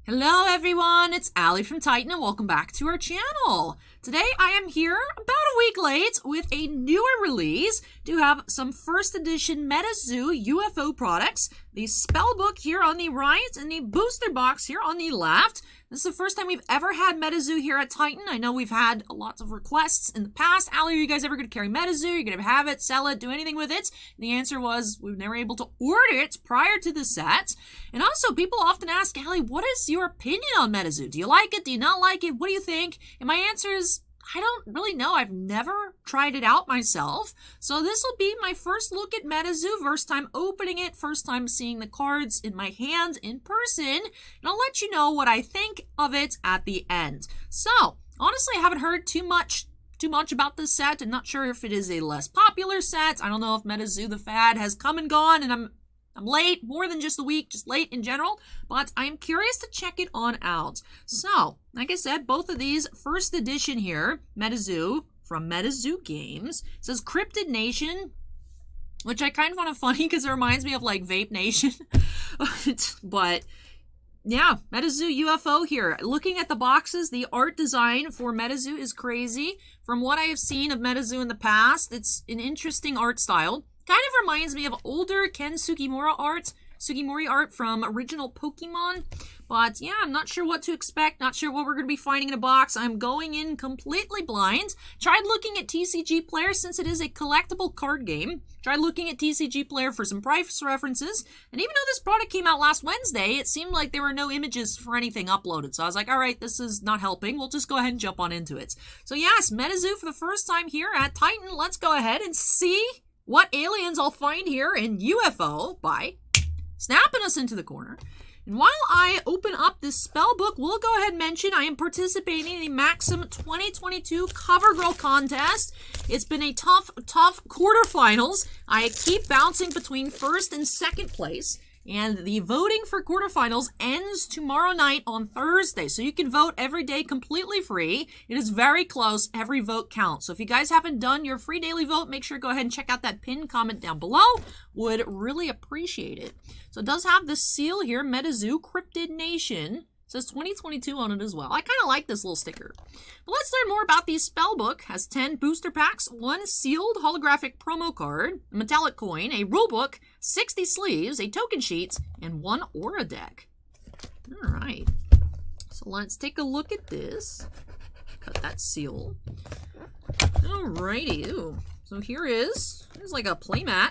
Hello everyone, it's Allie from Titan and welcome back to our channel. Today I am here about a week late with a newer release to have some first edition METAZOO UFO products, the Spellbook here on the right and the booster box here on the left. This is the first time we've ever had METAZOO here at Titan. I know we've had lots of requests in the past. Allie, are you guys ever going to carry METAZOO? Are you going to have it, sell it, do anything with it? And the answer was we were never able to order it prior to the set. And also, people often ask, Allie, what is your opinion on METAZOO? Do you like it? Do you not like it? What do you think? And my answer is, I don't really know. I've never tried it out myself. So this will be my first look at METAZOO, first time opening it, first time seeing the cards in my hand in person, and I'll let you know what I think of it at the end. So, honestly, I haven't heard too much about this set. I'm not sure if it is a less popular set. I don't know if METAZOO the fad has come and gone, and I'm late, more than just a week, just late in general, but I'm curious to check it on out. So, like I said, both of these, first edition here, METAZOO, from METAZOO Games, it says Cryptid Nation, which I kind of find funny because it reminds me of, like, Vape Nation. But, yeah, METAZOO UFO here. Looking at the boxes, the art design for METAZOO is crazy. From what I have seen of METAZOO in the past, it's an interesting art style. Kind of reminds me of older Ken Sugimori art from original Pokemon. But yeah, I'm not sure what to expect, not sure what we're going to be finding in a box. I'm going in completely blind. Tried looking at TCG Player since it is a collectible card game. Tried looking at TCG Player for some price references. And even though this product came out last Wednesday, it seemed like there were no images for anything uploaded. So I was like, alright, this is not helping. We'll just go ahead and jump on into it. So yes, METAZOO for the first time here at Titan. Let's go ahead and see what aliens I'll find here in UFO by snapping us into the corner. And while I open up this Spellbook, we'll go ahead and mention I am participating in the Maxim 2022 Cover Girl Contest. It's been a tough quarterfinals. I keep bouncing between first and second place. And the voting for quarterfinals ends tomorrow night on Thursday. So you can vote every day completely free. It is very close. Every vote counts. So if you guys haven't done your free daily vote, make sure to go ahead and check out that pinned comment down below. Would really appreciate it. So it does have this seal here, METAZOO Cryptid Nation. It says 2022 on it as well. I kind of like this little sticker. But let's learn more about the Spellbook. Has 10 booster packs, 1 sealed holographic promo card, a metallic coin, a rulebook, 60 sleeves, a token sheet, and 1 aura deck. Alright. So let's take a look at this. Cut that seal. Alrighty. Ooh. So here's like a playmat.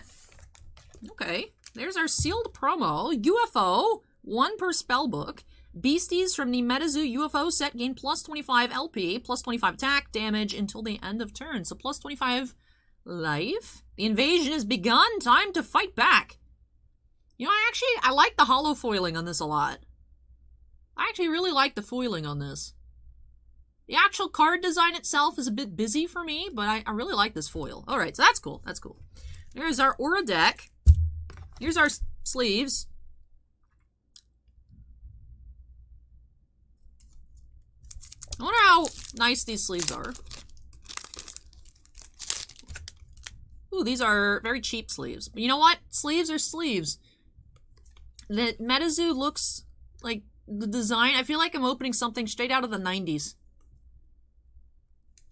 Okay. There's our sealed promo. UFO. 1 per Spellbook. Beasties from the METAZOO UFO set gain plus 25 LP, plus 25 attack damage until the end of turn. So plus 25 life. The invasion has begun. Time to fight back. You know, I like the hollow foiling on this a lot. I actually really like the foiling on this. The actual card design itself is a bit busy for me, but I really like this foil. Alright, so that's cool. That's cool. There's our aura deck. Here's our sleeves. I wonder how nice these sleeves are. Ooh, these are very cheap sleeves. But you know what? Sleeves are sleeves. The METAZOO looks like the design. I feel like I'm opening something straight out of the 90s.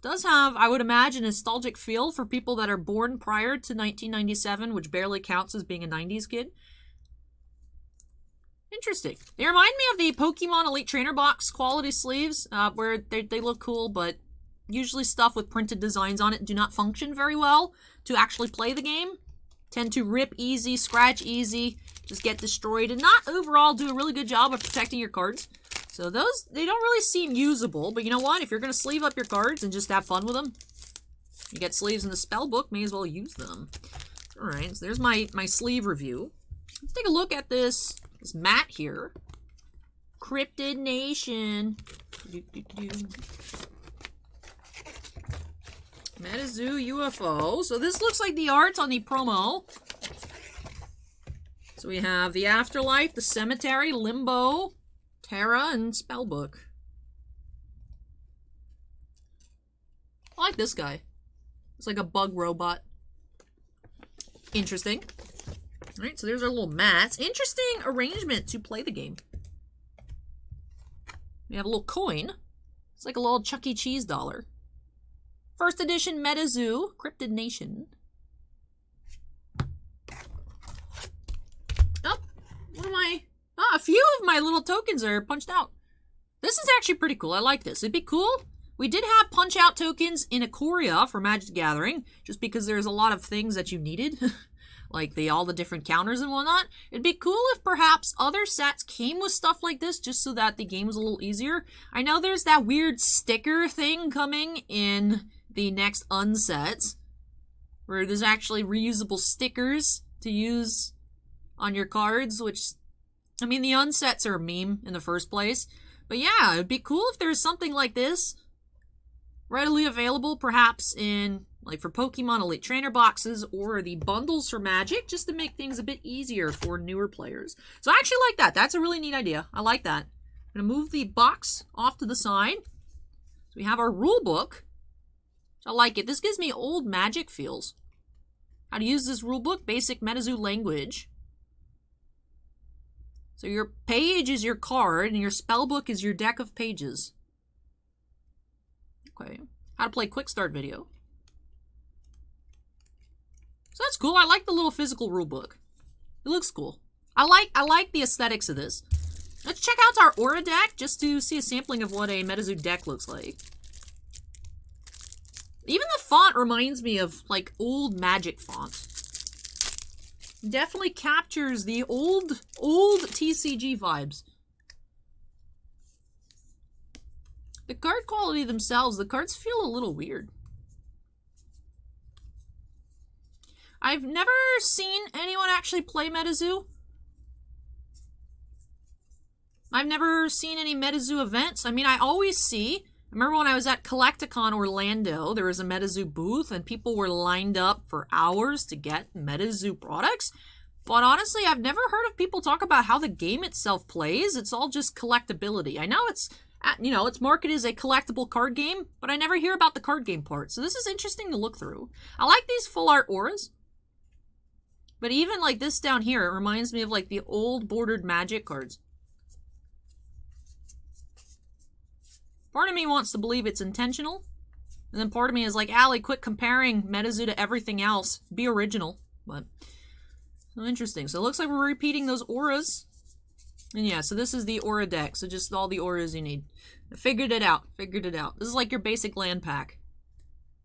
Does have, I would imagine, a nostalgic feel for people that are born prior to 1997, which barely counts as being a 90s kid. Interesting. They remind me of the Pokemon Elite Trainer Box quality sleeves, where they look cool, but usually stuff with printed designs on it do not function very well to actually play the game. Tend to rip easy, scratch easy, just get destroyed, and not overall do a really good job of protecting your cards. So those, they don't really seem usable, but you know what? If you're going to sleeve up your cards and just have fun with them, you get sleeves in the Spellbook, may as well use them. Alright, so there's my sleeve review. Let's take a look at this mat here. Cryptid Nation. METAZOO UFO. So this looks like the art on the promo. So we have the Afterlife, the Cemetery, Limbo, Terra, and Spellbook. I like this guy. It's like a bug robot. Interesting. Alright, so there's our little mats. Interesting arrangement to play the game. We have a little coin. It's like a little Chuck E. Cheese dollar. First edition MetaZoo Cryptid Nation. Oh, what am I? Oh, a few of my little tokens are punched out. This is actually pretty cool. I like this. It'd be cool. We did have punch-out tokens in Ikoria for Magic the Gathering, just because there's a lot of things that you needed. Like all the different counters and whatnot. It'd be cool if perhaps other sets came with stuff like this just so that the game was a little easier. I know there's that weird sticker thing coming in the next unsets, where there's actually reusable stickers to use on your cards, which, I mean, the unsets are a meme in the first place. But yeah, it'd be cool if there's something like this readily available, perhaps in, like, for Pokemon Elite Trainer boxes or the bundles for Magic, just to make things a bit easier for newer players. So I actually like that. That's a really neat idea. I like that. I'm going to move the box off to the side. So we have our rule book. I like it. This gives me old Magic feels. How to use this rule book, basic MetaZoo language. So your page is your card, and your spellbook is your deck of pages. Okay. How to play quick start video. So that's cool. I like the little physical rulebook. It looks cool. I like the aesthetics of this. Let's check out our Aura deck just to see a sampling of what a MetaZoo deck looks like. Even the font reminds me of, like, old Magic font. Definitely captures the old TCG vibes. The card quality themselves, the cards feel a little weird. I've never seen anyone actually play MetaZoo. I've never seen any MetaZoo events. I mean, I always see... I remember when I was at Collecticon Orlando, there was a MetaZoo booth, and people were lined up for hours to get MetaZoo products. But honestly, I've never heard of people talk about how the game itself plays. It's all just collectability. I know it's, you know, it's marketed as a collectible card game, but I never hear about the card game part. So this is interesting to look through. I like these full art auras. But even like this down here, it reminds me of like the old bordered Magic cards. Part of me wants to believe it's intentional. And then part of me is like, Allie, quit comparing MetaZoo to everything else. Be original. But, so interesting. So it looks like we're repeating those auras. And yeah, so this is the aura deck. So just all the auras you need. I figured it out. Figured it out. This is like your basic land pack.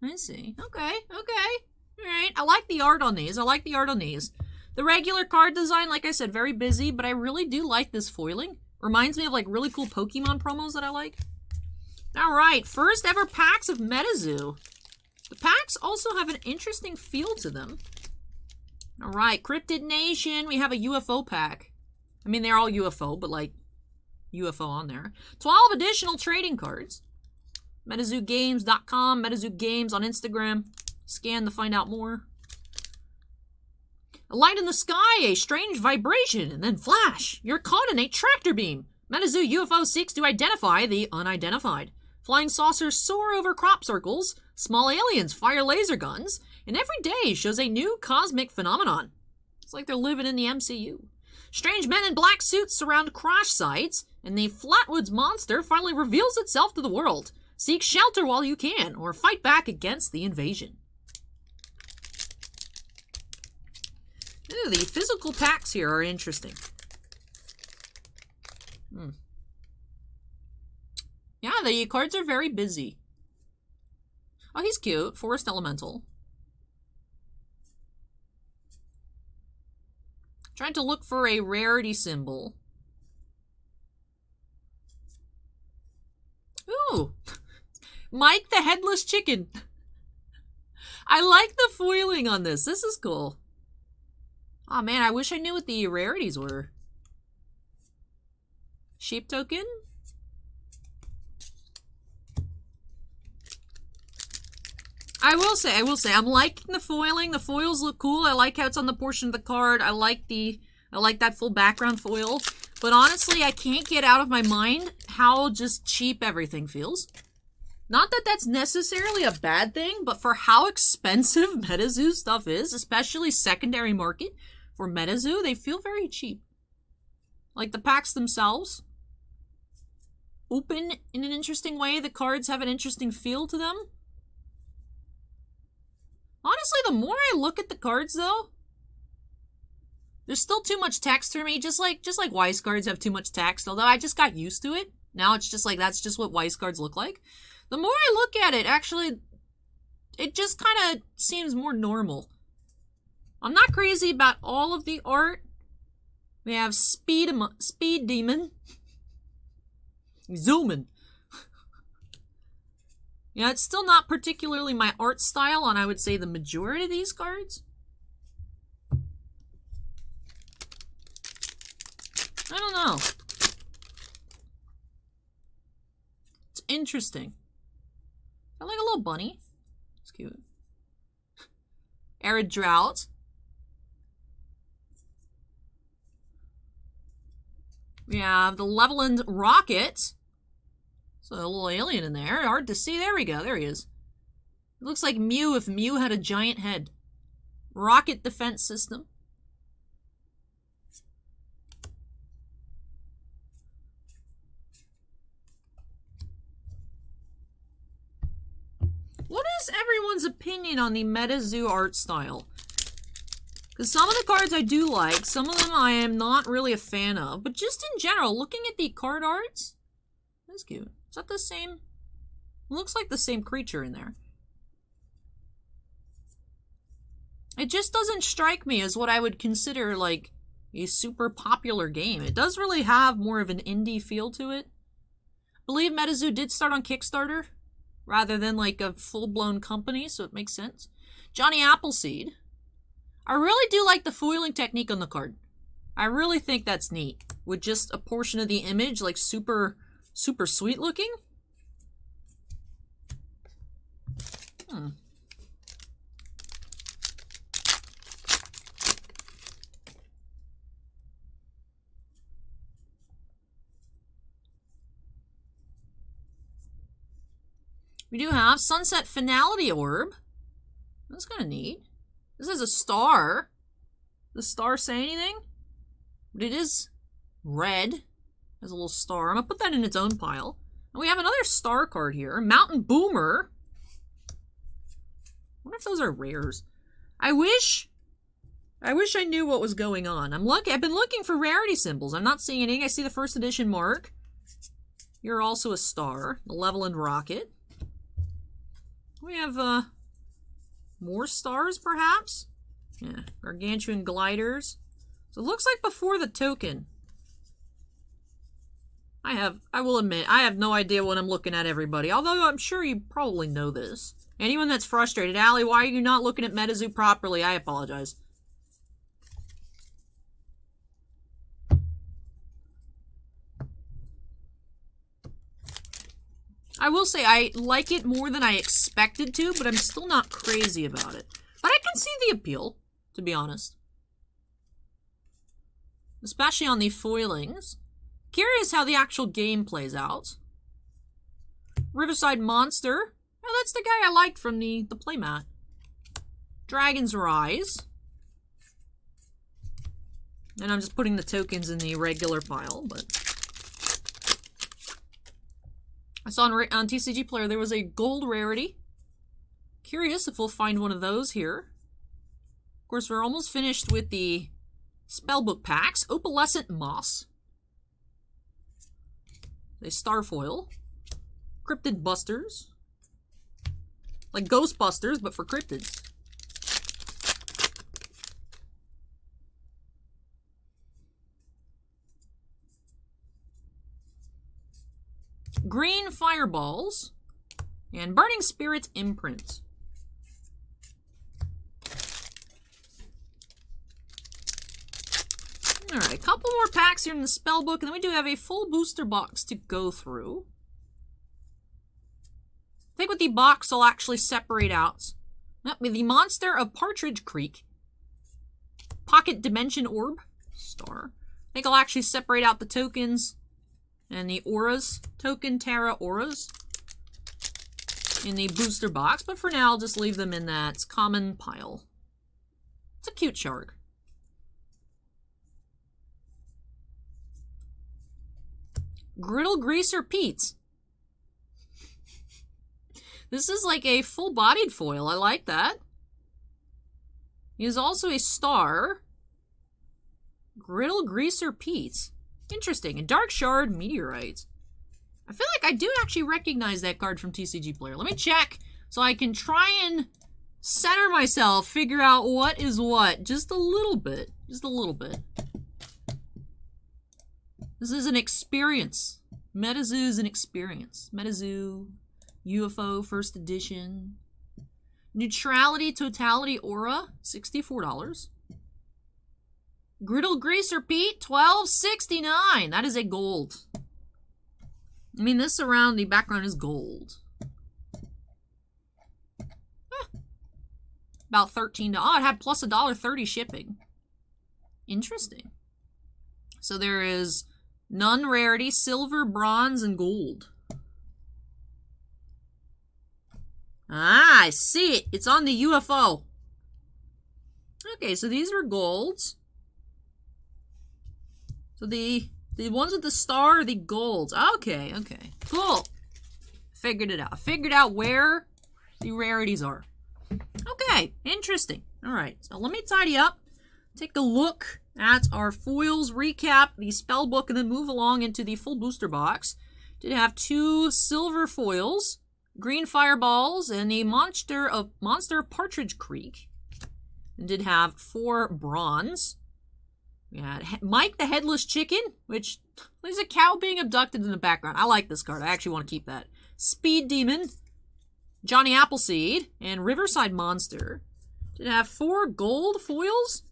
I see. Okay, okay. Alright, I like the art on these. I like the art on these. The regular card design, like I said, very busy, but I really do like this foiling. Reminds me of like really cool Pokemon promos that I like. Alright, first ever packs of MetaZoo. The packs also have an interesting feel to them. Alright, Cryptid Nation, we have a UFO pack. I mean, they're all UFO, but like, UFO on there. 12 additional trading cards. MetaZooGames.com, MetaZoo Games on Instagram. Scan to find out more. A light in the sky, a strange vibration, and then flash. You're caught in a tractor beam. MetaZoo UFO seeks to identify the unidentified. Flying saucers soar over crop circles. Small aliens fire laser guns. And every day shows a new cosmic phenomenon. It's like they're living in the MCU. Strange men in black suits surround crash sites, and the Flatwoods monster finally reveals itself to the world. Seek shelter while you can, or fight back against the invasion. Ooh, the physical packs here are interesting. Yeah, the cards are very busy. Oh, he's cute. Forest Elemental. Trying to look for a rarity symbol. Ooh. Mike the Headless Chicken. I like the foiling on this. This is cool. Oh man, I wish I knew what the rarities were. Sheep token? I will say, I'm liking the foiling. The foils look cool. I like how it's on the portion of the card. I like that full background foil. But honestly, I can't get out of my mind how just cheap everything feels. Not that that's necessarily a bad thing, but for how expensive MetaZoo stuff is, especially secondary market for MetaZoo, they feel very cheap. Like the packs themselves. open in an interesting way. The cards have an interesting feel to them. Honestly, the more I look at the cards, though, there's still too much text for me, just like Weiss cards have too much text, although I just got used to it. Now it's just like, that's just what Weiss cards look like. The more I look at it, actually, it just kind of seems more normal. I'm not crazy about all of the art. We have Speed Demon. Zooming. Yeah, it's still not particularly my art style on, I would say, the majority of these cards. I don't know. It's interesting. I like a little bunny. It's cute. Arid Drought. We have the Leveland Rocket. So a little alien in there. Hard to see. There we go. There he is. It looks like Mew if Mew had a giant head. Rocket Defense System. What is everyone's opinion on the MetaZoo art style? Because some of the cards I do like, some of them I am not really a fan of. But just in general, looking at the card arts, that's cute. Is that the same? It looks like the same creature in there. It just doesn't strike me as what I would consider like a super popular game. It does really have more of an indie feel to it. I believe MetaZoo did start on Kickstarter rather than like a full-blown company, so it makes sense. Johnny Appleseed. I really do like the foiling technique on the card. I really think that's neat. With just a portion of the image, like super sweet looking. We do have Sunset Finality Orb. That's kind of neat. This is a star. Does the star say anything? But it is red. Has a little star. I'm going to put that in its own pile. And we have another star card here. Mountain Boomer. I wonder if those are rares. I wish I knew what was going on. I've been looking for rarity symbols. I'm not seeing anything. I see the first edition mark. You're also a star. The Leveland Rocket. We have more stars, perhaps? Yeah, gargantuan gliders. So it looks like before the token. I will admit, I have no idea what I'm looking at, everybody. Although I'm sure you probably know this. Anyone that's frustrated, Allie, why are you not looking at MetaZoo properly? I apologize. I will say I like it more than I expected to, but I'm still not crazy about it. But I can see the appeal, to be honest. Especially on the foilings. Curious how the actual game plays out. Riverside Monster. Oh, that's the guy I liked from the playmat. Dragon's Rise. And I'm just putting the tokens in the regular pile, but... I saw on TCG Player there was a gold rarity. Curious if we'll find one of those here. Of course, we're almost finished with the Spellbook packs. Opalescent Moss. A Starfoil. Cryptid Busters. Like Ghostbusters, but for cryptids. Green Fireballs. And Burning Spirit Imprint. Alright, a couple more packs here in the Spellbook, and then we do have a full booster box to go through. I think with the box, I'll actually separate out with the Monster of Partridge Creek. Pocket Dimension Orb. Star. I think I'll actually separate out the tokens and the auras. Token Terra auras. In the booster box, but for now, I'll just leave them in that common pile. It's a cute shark. Griddle Greaser Pete. This is like a full-bodied foil. I like that. He is also a star. Griddle Greaser Pete. Interesting. And Dark Shard Meteorite. I feel like I do actually recognize that card from TCG Player. Let me check so I can try and center myself, figure out what is what. Just a little bit. Just a little bit. This is an experience. METAZOO is an experience. METAZOO UFO First Edition. Neutrality Totality Aura, $64. Griddle Greaser Pete, $12.69. That is a gold. I mean, this around the background is gold. About $13. Oh, it had plus $1.30 shipping. Interesting. So there is none rarity, silver, bronze, and gold. Ah, I see it. It's on the UFO. Okay, so these were golds. So the ones with the star are the golds. Okay, okay. Cool. Figured it out. Figured out where the rarities are. Okay, interesting. All right, so let me tidy up. Take a look at our foils, recap the spellbook, and then move along into the full booster box. Did have 2 silver foils, green fireballs, and a monster Partridge Creek. And did have 4 bronze. We had Mike the Headless Chicken, which there's a cow being abducted in the background. I like this card. I actually want to keep that. Speed Demon, Johnny Appleseed, and Riverside Monster. Did have 4 gold foils,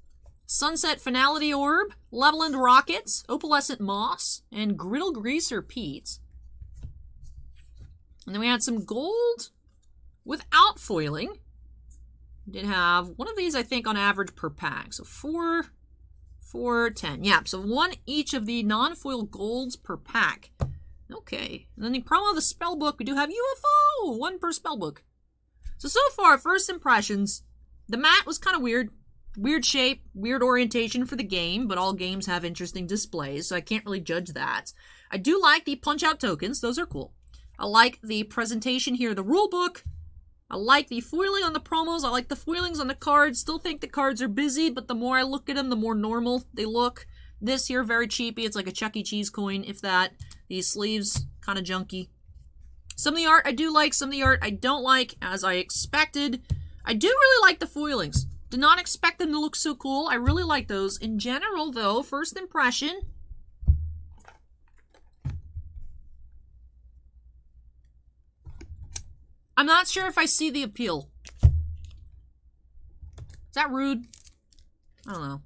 Sunset Finality Orb, Leveland Rockets, Opalescent Moss, and Griddle Greaser Pete. And then we had some gold without foiling. Did have one of these, I think, on average per pack. So 4, 10. Yeah, so 1 each of the non-foil golds per pack. Okay. And then the promo of the spellbook, we do have UFO! 1 per spellbook. So far, first impressions, the mat was kind of weird. Weird shape, weird orientation for the game, but all games have interesting displays, so I can't really judge that. I do like the punch-out tokens. Those are cool. I like the presentation here, the rulebook. I like the foiling on the promos. I like the foilings on the cards. Still think the cards are busy, but the more I look at them, the more normal they look. This here, very cheapy. It's like a Chuck E. Cheese coin, if that. These sleeves, kind of junky. Some of the art I do like, some of the art I don't like, as I expected. I do really like the foilings. Did not expect them to look so cool. I really like those. In general, though, first impression, I'm not sure if I see the appeal. Is that rude? I don't know.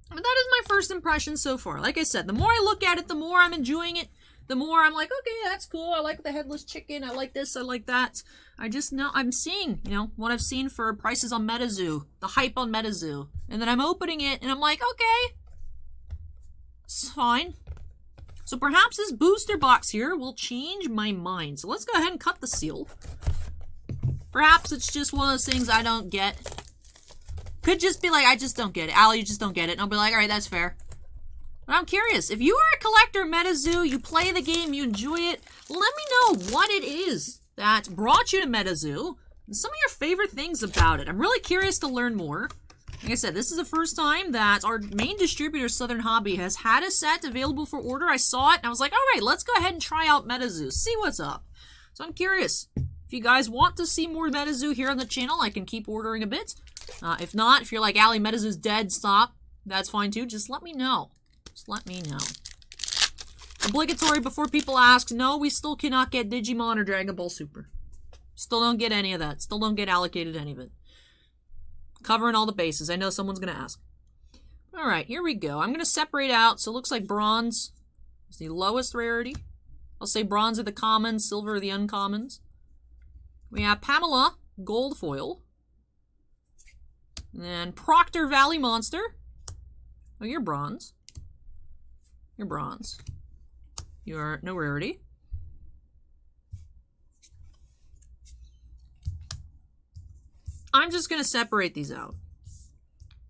But that is my first impression so far. Like I said, the more I look at it, the more I'm enjoying it. The more I'm like, okay, that's cool. I like the headless chicken. I like this. I like that. I just know I'm seeing, you know, what I've seen for prices on METAZOO, the hype on METAZOO. And then I'm opening it and I'm like, okay, it's fine. So perhaps this booster box here will change my mind. So let's go ahead and cut the seal. Perhaps it's just one of those things I don't get. Could just be like, I just don't get it. Allie, you just don't get it. And I'll be like, all right, that's fair. But I'm curious. If you are a collector of METAZOO, you play the game, you enjoy it, let me know what it is that brought you to METAZOO and some of your favorite things about it. I'm really curious to learn more. Like I said, this is the first time that our main distributor, Southern Hobby, has had a set available for order. I saw it and I was like, all right, let's go ahead and try out METAZOO, see what's up. So I'm curious. If you guys want to see more METAZOO here on the channel, I can keep ordering a bit. If not, if you're like, Allie, METAZOO's dead, stop. That's fine too. Just let me know. Just let me know. Obligatory before people ask, no, we still cannot get Digimon or Dragon Ball Super. Still don't get any of that. Still don't get allocated any of it. Covering all the bases. I know someone's going to ask. Alright, here we go. I'm going to separate out. So it looks like bronze is the lowest rarity. I'll say bronze are the commons, silver are the uncommons. We have Pamela, gold foil. And then Proctor Valley Monster. Oh, you're bronze. You're bronze. You're no rarity. I'm just going to separate these out.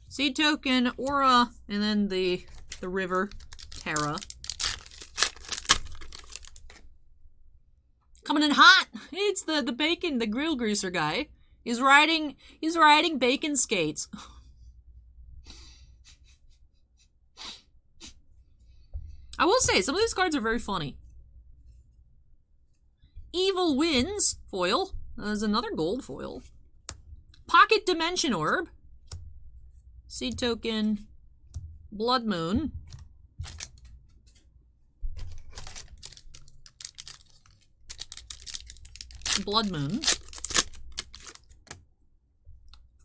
Seed token, aura, and then the river, Terra. Coming in hot. It's the bacon, the grill greaser guy. He's riding bacon skates. I will say, some of these cards are very funny. Evil Wins foil. There's another gold foil. Pocket Dimension Orb. Seed Token. Blood Moon. Blood Moon. Of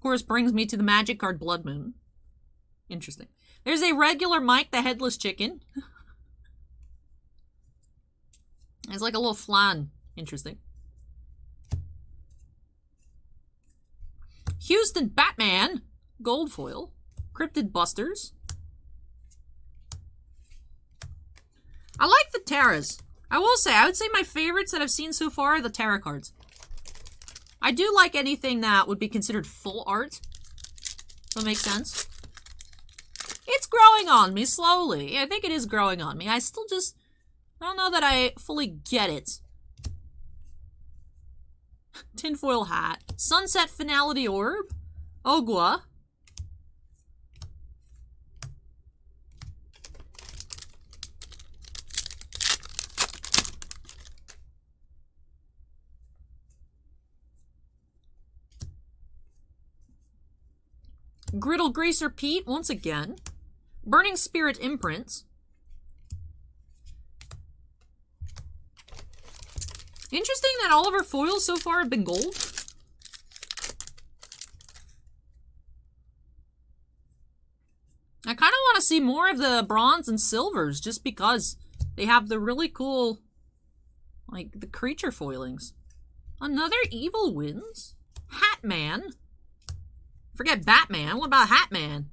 course, brings me to the magic card Blood Moon. Interesting. There's a regular Mike the Headless Chicken. It's like a little flan. Interesting. Houston Batman. Gold foil. Cryptid Busters. I like the Terras. I will say, I would say my favorites that I've seen so far are the Terra cards. I do like anything that would be considered full art. If that makes sense. It's growing on me slowly. I think it is growing on me. I still just... I don't know that I fully get it. Tinfoil hat. Sunset Finality Orb. Ogwa. Griddle Greaser Pete, once again. Burning Spirit Imprints. Interesting that all of our foils so far have been gold. I kind of want to see more of the bronze and silvers just because they have the really cool, like, the creature foilings. Another Evil Wins. Hatman. Forget Batman. What about Hatman?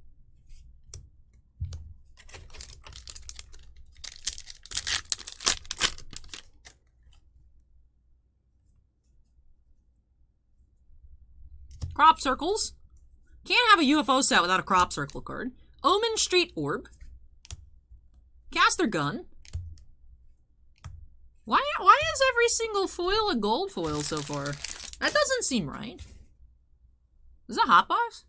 Crop Circles. Can't have a UFO set without a Crop Circle card. Omen Street Orb. Caster Gun. Why is every single foil a gold foil so far? That doesn't seem right. Is that Hotbox?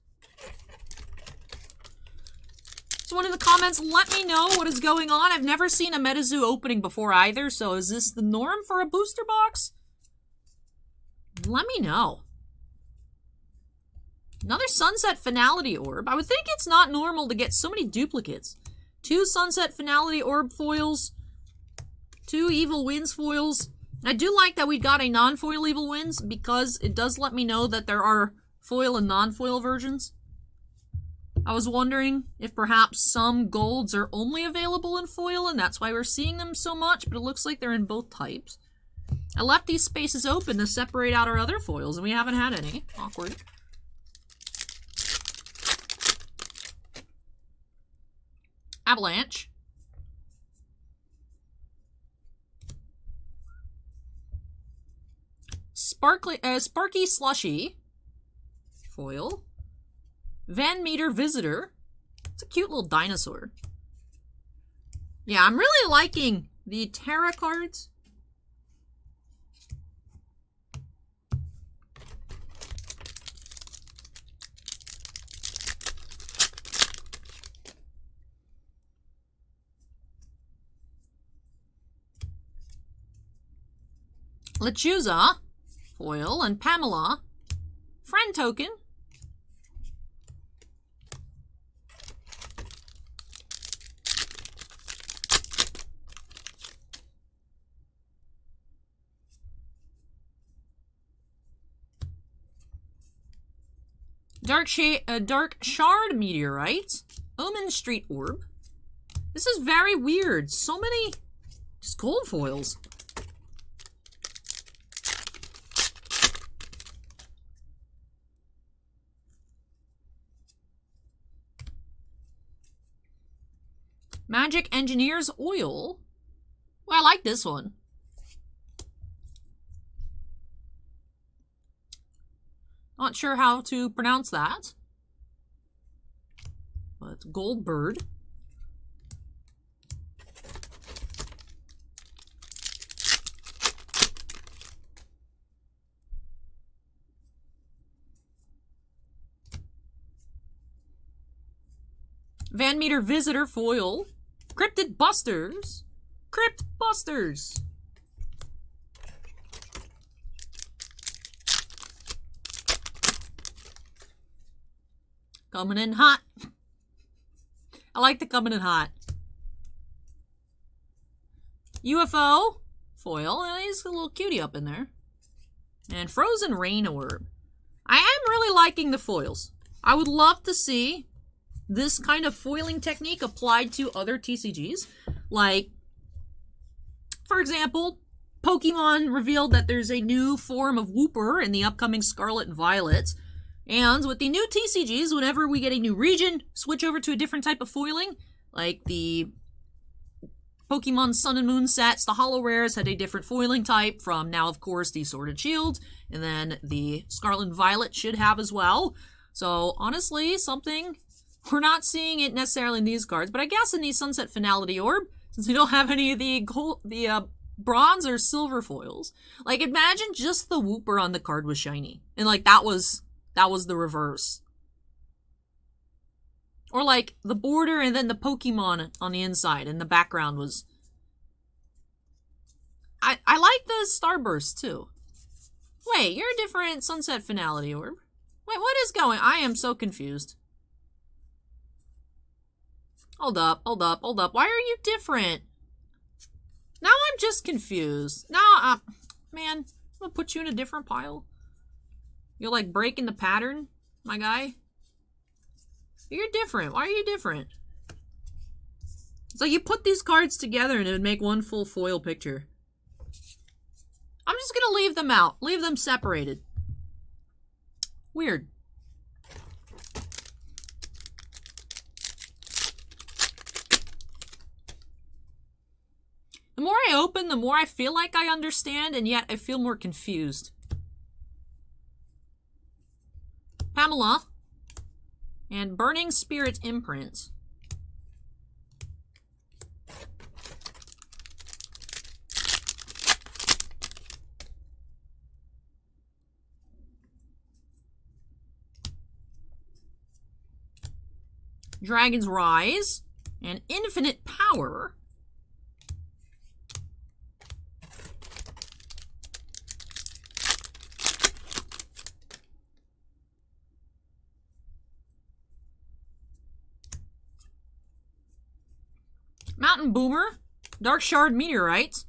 Someone in the comments, let me know what is going on. I've never seen a MetaZoo opening before either, so is this the norm for a booster box? Let me know. Another Sunset Finality Orb. I would think it's not normal to get so many duplicates. 2 Sunset Finality Orb foils. 2 Evil Wins foils. I do like that we got a non-foil Evil Wins because it does let me know that there are foil and non-foil versions. I was wondering if perhaps some golds are only available in foil and that's why we're seeing them so much, but it looks like they're in both types. I left these spaces open to separate out our other foils and we haven't had any. Awkward. Avalanche. Sparky Slushy. Foil. Van Meter Visitor. It's a cute little dinosaur. Yeah, I'm really liking the Terra cards. Lechuza, foil, and Pamela, friend token. Dark Shard Meteorite, Omen Street Orb. This is very weird. So many just gold foils. Magic Engineer's Oil. Well, I like this one. Not sure how to pronounce that. But Goldbird. Van Meter Visitor foil. Cryptid Busters. Crypt Busters. Coming in hot. I like the coming in hot. UFO foil, and he's a little cutie up in there. And Frozen Rain Orb. I am really liking the foils. I would love to see this kind of foiling technique applied to other TCGs. Like, for example, Pokemon revealed that there's a new form of Wooper in the upcoming Scarlet and Violet. And with the new TCGs, whenever we get a new region, switch over to a different type of foiling. Like the Pokemon Sun and Moon sets, the Holo Rares had a different foiling type from now, of course, the Sword and Shield. And then the Scarlet and Violet should have as well. So, honestly, something... We're not seeing it necessarily in these cards, but I guess in the Sunset Finality Orb, since we don't have any of the gold, bronze or silver foils. Like, imagine just the Wooper on the card was shiny. And, like, that was the reverse. Or, like, the border and then the Pokemon on the inside, and the background was... I like the Starburst, too. Wait, you're a different Sunset Finality Orb. Wait, what is going... I am so confused. Hold up. Why are you different? Now I'm just confused. Now, man, I'm gonna put you in a different pile. You're like breaking the pattern, my guy. You're different. Why are you different? So you put these cards together and it would make one full foil picture. I'm just gonna leave them out. Leave them separated. Weird. The more I open, the more I feel like I understand, and yet I feel more confused. Pamela. And Burning Spirit Imprint. Dragon's Rise. And Infinite Power. Mountain Boomer, Dark Shard Meteorite.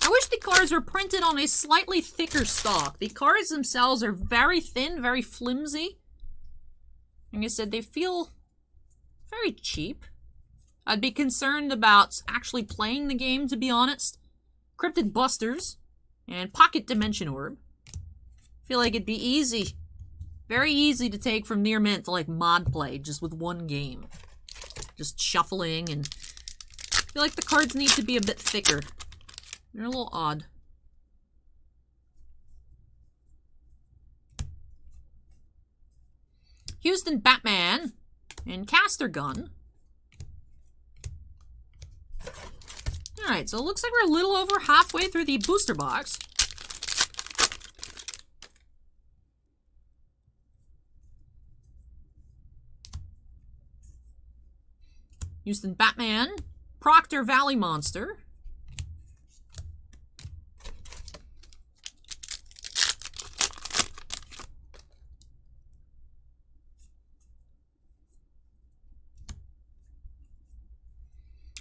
I wish the cards were printed on a slightly thicker stock. The cards themselves are very thin, very flimsy. Like I said, they feel very cheap. I'd be concerned about actually playing the game, to be honest. Cryptid Busters and Pocket Dimension Orb. Feel like it'd be easy. Very easy to take from near mint to like mod play just with one game. Just shuffling, and I feel like the cards need to be a bit thicker. They're a little odd. Houston Batman and Caster Gun. Alright, so it looks like we're a little over halfway through the booster box. Houston Batman, Proctor Valley Monster,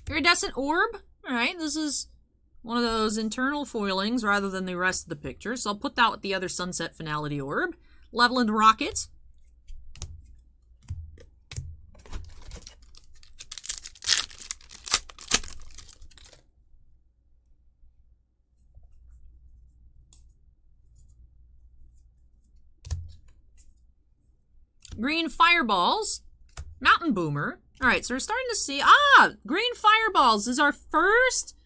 Iridescent Orb. Alright, this is one of those internal foilings rather than the rest of the picture, so I'll put that with the other Sunset Finality Orb. Leveland Rocket. Green Fireballs, Mountain Boomer. Alright, so we're starting to see, Green Fireballs is our first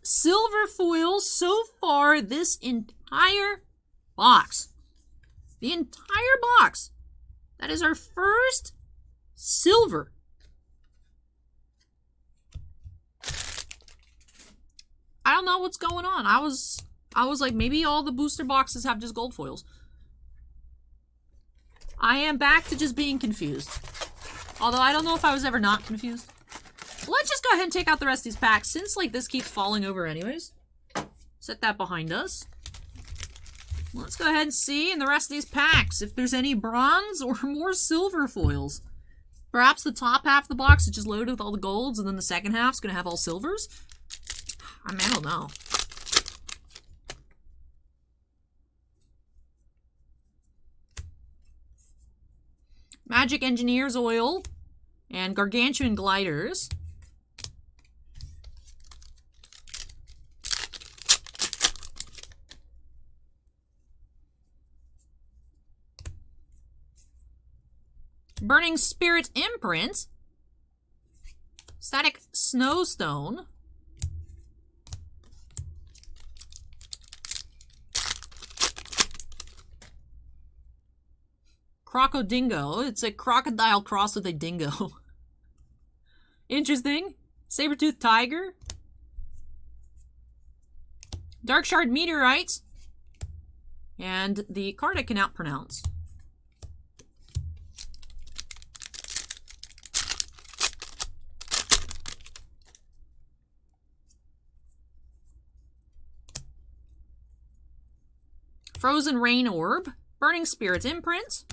silver foil so far this entire box. The entire box. That is our first silver. I don't know what's going on. I was I was like, maybe all the booster boxes have just gold foils. I am back to just being confused. Although I don't know if I was ever not confused. Let's just go ahead and take out the rest of these packs since like this keeps falling over anyways. Set that behind us. Let's go ahead and see in the rest of these packs if there's any bronze or more silver foils. Perhaps the top half of the box is just loaded with all the golds and then the second half's gonna have all silvers? I mean, I don't know. Magic Engineer's Oil and Gargantuan Gliders. Burning Spirit Imprint. Static Snowstone. Crocodingo. It's a crocodile crossed with a dingo. Interesting. Saber-toothed Tiger. Dark Shard Meteorite. And the card I cannot pronounce. Frozen Rain Orb. Burning Spirit Imprint.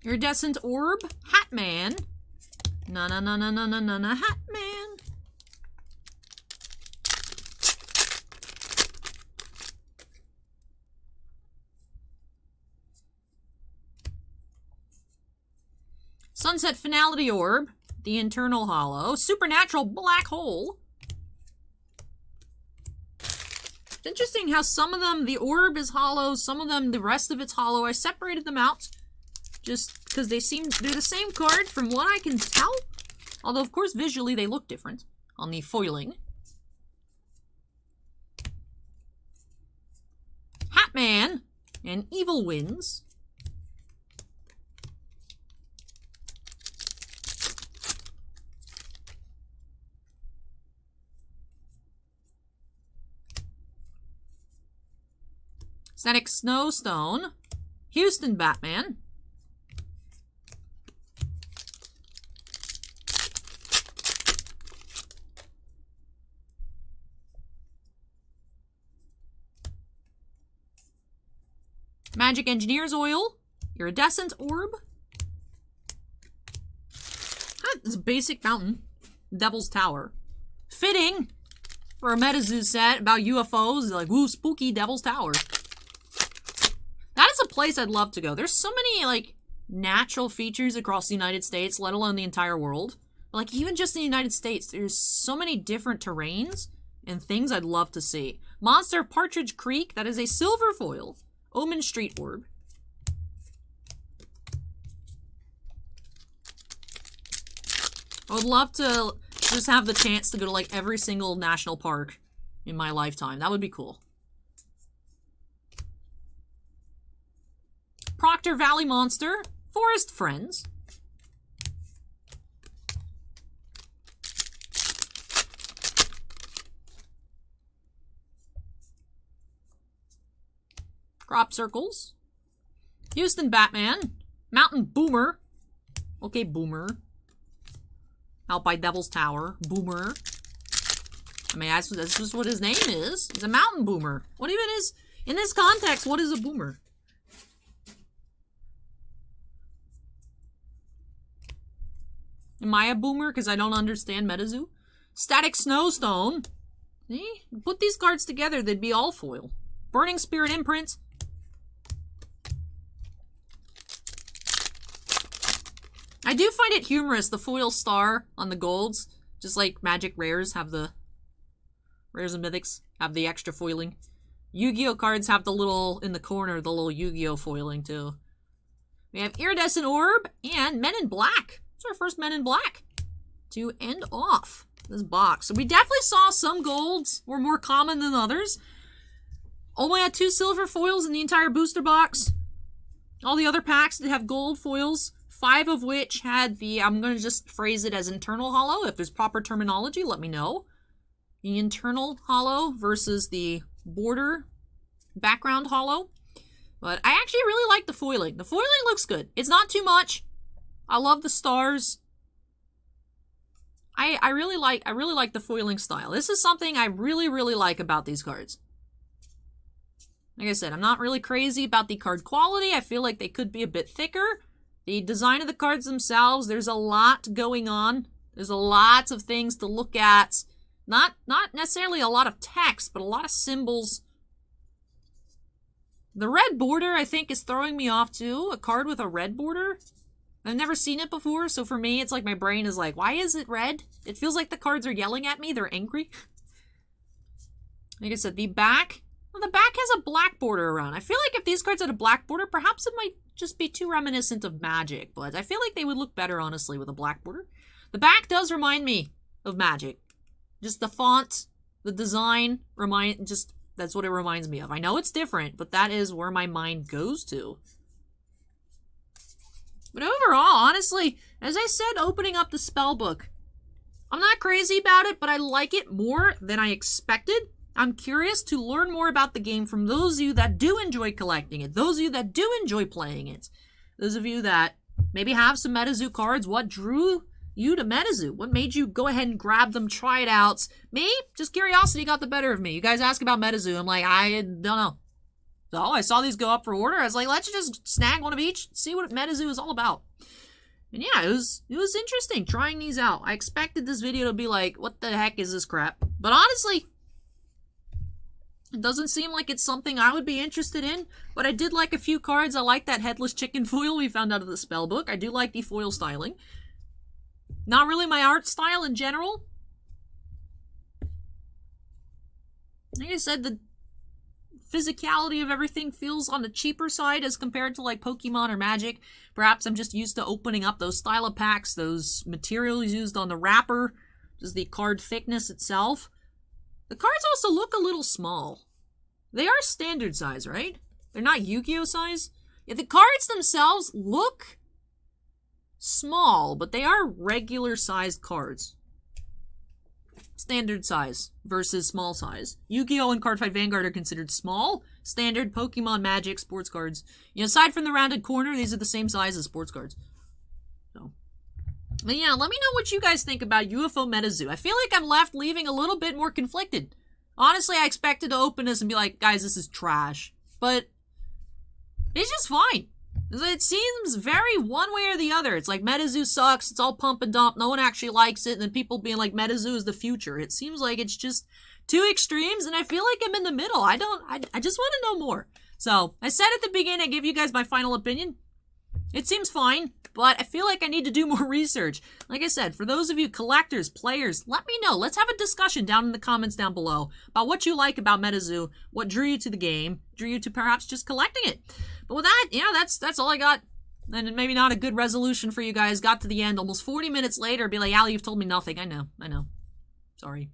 Iridescent Orb, Hatman. Na Hatman. Sunset Finality Orb, the Internal Hollow, Supernatural Black Hole. It's interesting how some of them, the orb is hollow, some of them, the rest of it's hollow. I separated them out just because they're the same card from what I can tell. Although, of course, visually they look different on the foiling. Hatman and Evil Winds. Static Snowstone. Houston Batman. Magic Engineer's Oil. Iridescent Orb. This basic mountain. Devil's Tower. Fitting for a MetaZoo set about UFOs. Like, woo, spooky Devil's Tower. That is a place I'd love to go. There's so many, like, natural features across the United States, let alone the entire world. Like, even just in the United States, there's so many different terrains and things I'd love to see. Monster Partridge Creek, that is a silver foil. Omen Street Orb. I would love to just have the chance to go to, like, every single national park in my lifetime. That would be cool. Proctor Valley Monster. Forest Friends. Crop Circles. Houston Batman. Mountain Boomer. Okay, Boomer. Out by Devil's Tower. Boomer. I mean, that's just what his name is. He's a mountain boomer. What even is, in this context, what is a boomer? Am I a boomer because I don't understand MetaZoo? Static Snowstone. See? Put these cards together, they'd be all foil. Burning Spirit Imprint. I do find it humorous, the foil star on the golds. Just like Magic Rares have the... Rares and Mythics have the extra foiling. Yu-Gi-Oh cards have the little, in the corner, the little Yu-Gi-Oh foiling too. We have Iridescent Orb and Men in Black. It's our first Men in Black to end off this box. So we definitely saw some golds were more common than others. Only had 2 silver foils in the entire booster box. All the other packs did have gold foils, 5 of which had the, I'm going to just phrase it as internal holo. If there's proper terminology, let me know. The internal holo versus the border background holo. But I actually really like the foiling. The foiling looks good. It's not too much. I love the stars. I really like the foiling style. This is something I really like about these cards. Like I said, I'm not really crazy about the card quality. I feel like they could be a bit thicker. The design of the cards themselves, there's a lot going on. There's a lot of things to look at. Not necessarily a lot of text, but a lot of symbols. The red border, I think, is throwing me off too. A card with a red border. I've never seen it before, so for me, it's like my brain is like, why is it red? It feels like the cards are yelling at me. They're angry. Like I said, the back... Well, the back has a black border around. I feel like if these cards had a black border, perhaps it might just be too reminiscent of Magic, but I feel like they would look better, honestly, with a black border. The back does remind me of Magic. Just the font, the design, that's what it reminds me of. I know it's different, but that is where my mind goes to. But overall, honestly, as I said, opening up the Spellbook, I'm not crazy about it, but I like it more than I expected. I'm curious to learn more about the game from those of you that do enjoy collecting it, those of you that do enjoy playing it, those of you that maybe have some MetaZoo cards. What drew you to MetaZoo? What made you go ahead and grab them, try it out? Me? Just curiosity got the better of me. You guys ask about MetaZoo. I'm like, I don't know. So I saw these go up for order. I was like, let's just snag one of each, see what MetaZoo is all about. And yeah, it was interesting trying these out. I expected this video to be like, what the heck is this crap? But honestly, it doesn't seem like it's something I would be interested in, but I did like a few cards. I like that headless chicken foil we found out of the Spellbook. I do like the foil styling. Not really my art style in general. Like I said, the physicality of everything feels on the cheaper side as compared to like Pokemon or Magic. Perhaps I'm just used to opening up those stylo packs, those materials used on the wrapper, just the card thickness itself. The cards also look a little small. They are standard size, right? They're not Yu-Gi-Oh size. Yeah, the cards themselves look small, but they are regular sized cards. Standard size versus small size. Yu-Gi-Oh and Cardfight Vanguard are considered small. Standard Pokemon, Magic, sports cards. You know, aside from the rounded corner, these are the same size as sports cards. So, but yeah, let me know what you guys think about UFO MetaZoo. I feel like I'm left leaving a little bit more conflicted. Honestly, I expected to open this and be like, guys, this is trash. But it's just fine. It seems very one way or the other. It's like MetaZoo sucks, it's all pump and dump, no one actually likes it, and then people being like, MetaZoo is the future. It seems like it's just two extremes, and I feel like I'm in the middle. I just want to know more. So, I said at the beginning, I give you guys my final opinion. It seems fine, but I feel like I need to do more research. Like I said, for those of you collectors, players, let me know. Let's have a discussion down in the comments down below about what you like about MetaZoo, what drew you to the game, drew you to perhaps just collecting it. But with that, yeah, that's all I got. And maybe not a good resolution for you guys. Got to the end almost 40 minutes later, be like, Allie, you've told me nothing. I know. Sorry.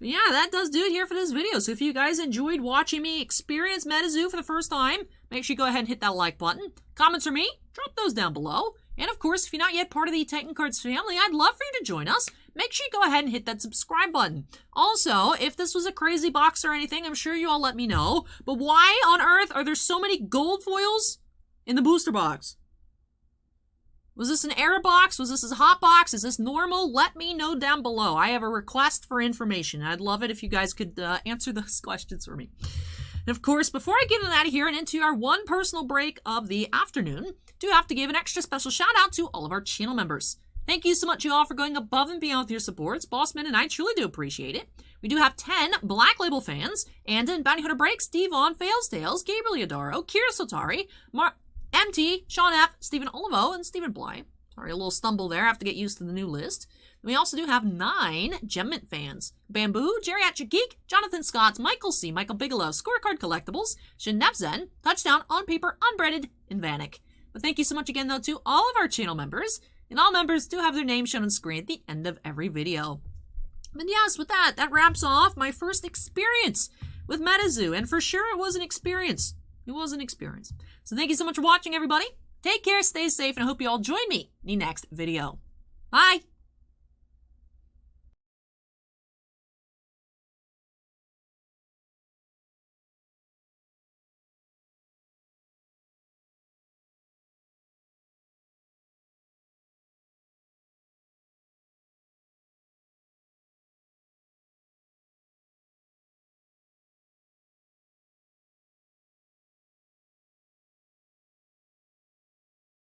But yeah, that does do it here for this video. So if you guys enjoyed watching me experience MetaZoo for the first time, make sure you go ahead and hit that like button. Comments for me, drop those down below. And of course, if you're not yet part of the Titan Cards family, I'd love for you to join us. Make sure you go ahead and hit that subscribe button. Also, if this was a crazy box or anything, I'm sure you all let me know. But why on earth are there so many gold foils in the booster box? Was this an error box? Was this a hot box? Is this normal? Let me know down below. I have a request for information. I'd love it if you guys could answer those questions for me. And of course, before I get out of here and into our one personal break of the afternoon, do have to give an extra special shout out to all of our channel members. Thank you so much, you all, for going above and beyond with your supports. Bossman and I truly do appreciate it. We do have 10 Black Label fans, and in Bounty Hunter Breaks, Devon, Failstales, Gabriel Yadaro, Kira Sotari, MT, Sean F., Stephen Olivo, and Stephen Bly. Sorry, a little stumble there. I have to get used to the new list. We also do have 9 Gemmint fans. Bamboo, Geriatric Geek, Jonathan Scott, Michael C., Michael Bigelow, Scorecard Collectibles, Shinevzen, Touchdown, On Paper, Unbreaded, and Vanek. But thank you so much again, though, to all of our channel members. And all members do have their names shown on screen at the end of every video. But yes, with that, that wraps off my first experience with MetaZoo, and for sure it was an experience. It was an experience. So thank you so much for watching, everybody. Take care, stay safe, and I hope you all join me in the next video. Bye!